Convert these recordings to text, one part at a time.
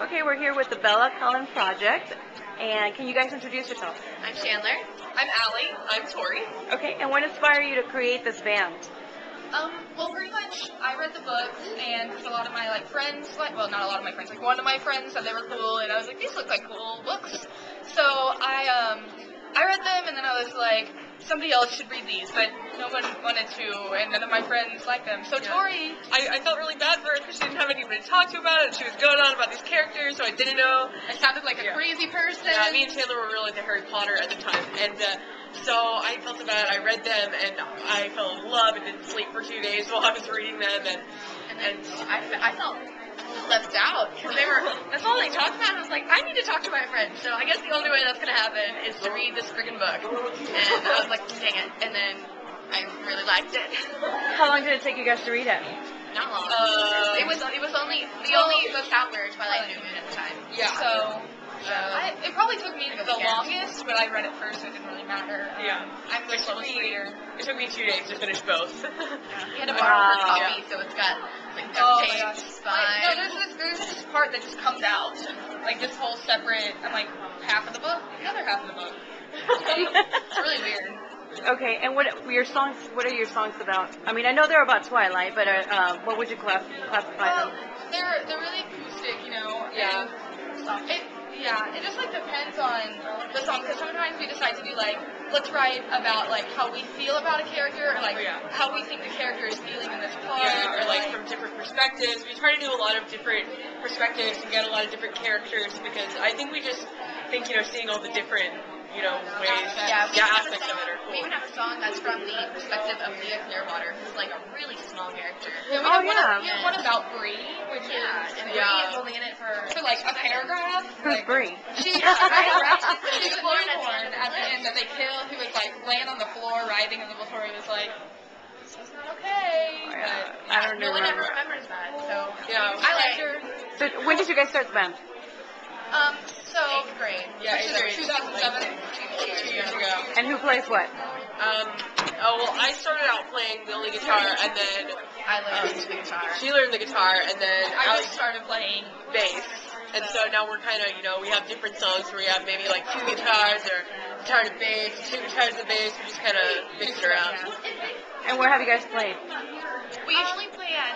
Okay, we're here with the Bella Cullen Project, and can you guys introduce yourselves? I'm Chandler. I'm Allie. I'm Tori. Okay, and what inspired you to create this band? Well, pretty much, I read the books, and a lot of my friends, well, not a lot of my friends, one of my friends said they were cool, and I was like, these look like cool books. So I read them, and then I was like, somebody else should read these, but no one wanted to, and none of my friends liked them. So Tori, I felt really bad for her because she didn't have anybody to talk to about it, and she was going on about these characters, so I didn't know. I sounded like a crazy person. Yeah, me and Taylor were really into Harry Potter at the time, and so I felt so bad. I read them, and I fell in love and didn't sleep for 2 days while I was reading them, and I felt left out because that's all they talked about. I was like, I need to talk to my friends. So I guess the only way that's gonna happen is to read this freaking book. And I was like, dang it. And then I really liked it. How long did it take you guys to read it? Not long. It was only the only book out were Twilight and New Moon at the time. Yeah. So. It probably took me the longest, but I read it first, so it didn't really matter. I'm the slowest reader. It took me 2 days to finish both. We had to borrow her copy, so it's got like duct tape, spine. No, there's this part that just comes out, like this whole separate. I'm like half of the book, the other half of the book. It's really weird. Okay, and what are your songs about? I mean, I know they're about Twilight, but what would you classify them? They're really acoustic, you know. Yeah. It just depends on the song, because sometimes we decide to do let's write about how we feel about a character, or how we think the character is feeling in this part, or from different perspectives. We try to do a lot of different perspectives and get a lot of different characters, because I think we just think seeing all the different ways, aspects of it are cool. We even have a song that's from the perspective of Leah Clearwater, who's a really small character. We have one about Bree, which is Bree is only in it for a paragraph. Who's Bree? She's a unicorn at the end that they kill, who was laying on the floor writhing, and the Tori was like, this is not okay. But I don't know. No one ever remembers that. So I liked her. So when did you guys start the band? So 8th grade. Yeah, 8th grade. 2007. 2 years ago. And who plays what? Well, I started out playing the only guitar, and then I learned the guitar. She learned the guitar, and then I just started playing bass. And so now we're kind of, we have different songs where we have maybe 2 guitars, or guitar to bass, 2 guitars to bass. We just kind of mix it around. And where have you guys played? We usually play at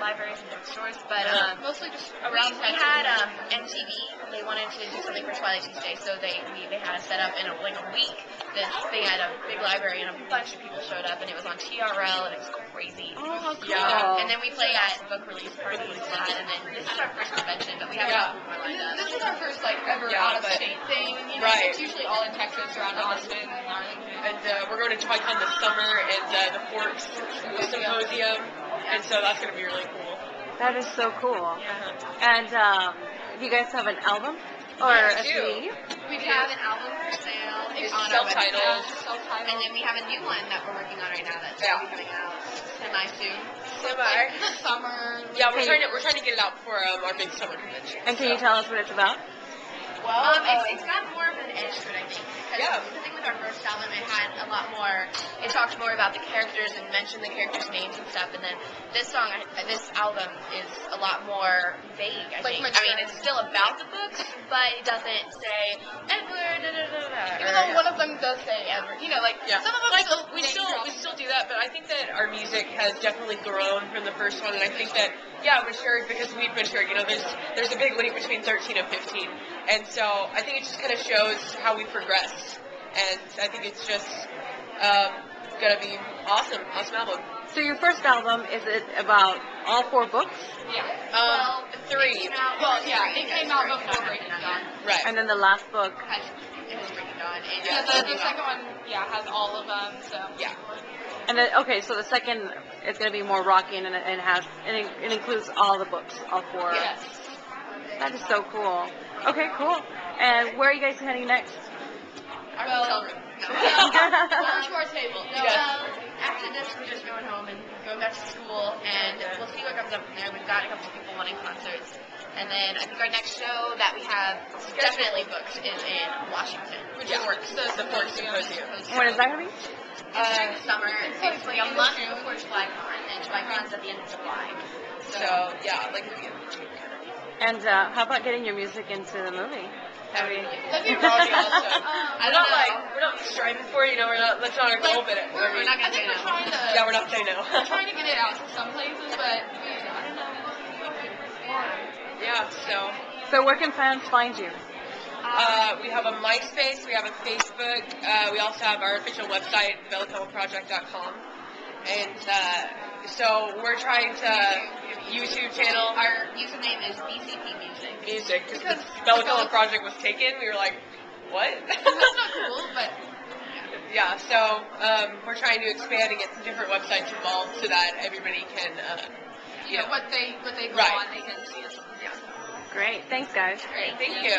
libraries and bookstores, but mostly just around. We had MTV. They wanted to do something for Twilight Tuesday, so they had us set up in a week. They had a big library, and a bunch of people showed up, and it was on TRL, and it was crazy. Oh, cool. Yeah. And then we play at book release parties and that, and then this is our first convention, but we have a lot more lined up. This is our first ever out-of-state thing. It's usually all in Texas, around Austin and Arlington. And we're going to TwiCon this summer, and the Forks Symposium, and so that's going to be really cool. That is so cool. Yeah. And do you guys have an album or a CD? We have an album for sale. It's self-titled. And then we have a new one that we're working on right now that's coming out semi-soon. This summer. Yeah, we're trying to get it out for our big summer convention. And can you tell us what it's about? Well, it's got more of an edge to it, I think. Because the thing with our first album, it had a lot more, it talked more about the characters and mentioned the characters' names and stuff. And then this album is a lot more vague, I think. I mean, it's still about the books, but it doesn't say Edward, even though one of them does say Edward. Some of them we still do that, but I think that our music has definitely grown from the first one, and I think that, matured because we've matured. There's a big leap between 13 and 15. And so I think it just kind of shows how we progress, and I think it's just gonna be awesome album. So your first album, is it about all 4 books? Yeah. 3. It came out before Breaking Dawn. Right. And then the last book. It was Breaking Dawn. And the second one, has all of them. So yeah. And then so the second is going to be more rocky, and it includes all the books, all 4. Yes. That is so cool. Okay, cool. And where are you guys heading next? Our hotel room. Going to our table. After this, we're just going home and going back to school, and we'll see what comes up from there. We've got a couple of people wanting concerts. And then I think our next show that we have definitely booked is in Washington, which is the Forks Symposium. When is that going to be? During the summer. It's a month before JulyCon, and JulyCon's at the end of July. So, And how about getting your music into the movie? Have you? That'd be That'd be really awesome. I We're don't not know. we're not striving for it, you know. That's not our goal, but we're not gonna I think say we're no. trying to. yeah, we're not saying no. We're trying to get it out to some places, but I don't know. Yeah, so So where can fans find you? we have a MySpace, we have a Facebook, we also have our official website, bellacollproject.com, and so we're trying to YouTube channel Our username is BCP Music. because the Bella Cullen project was taken. We were like, what? That's not cool, but Yeah, so we're trying to expand and get some different websites involved so that everybody can, you know what they go Right. on, they can see us. Yeah. Great. Thanks, guys. Great, thank you.